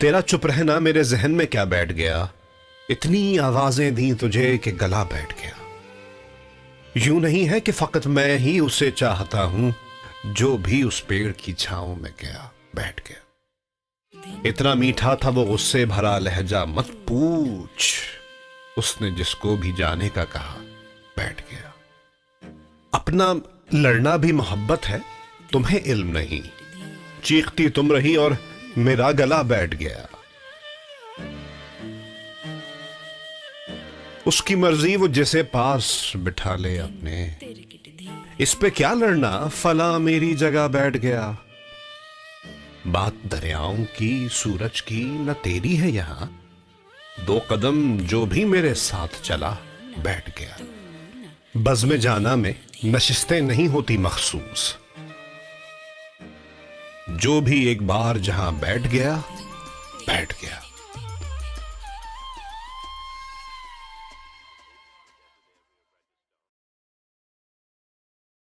तेरा चुप रहना मेरे जहन में क्या बैठ गया, इतनी आवाजें दी तुझे कि गला बैठ गया। यूं नहीं है कि फकत मैं ही उसे चाहता हूं, जो भी उस पेड़ की छांव में गया बैठ गया। इतना मीठा था वो गुस्से भरा लहजा, मत पूछ। उसने जिसको भी जाने का कहा बैठ गया। अपना लड़ना भी मोहब्बत है, तुम्हें इल्म नहीं। चीखती तुम रही और मेरा गला बैठ गया। उसकी मर्जी, वो जिसे पास बिठा ले अपने, इस पे क्या लड़ना, फला मेरी जगह बैठ गया। बात दरियाओं की, सूरज की न तेरी है यहां, दो कदम जो भी मेरे साथ चला बैठ गया। बज़्म जाना में नशिस्तें नहीं होती मखसूस, जो भी एक बार जहां बैठ गया बैठ गया।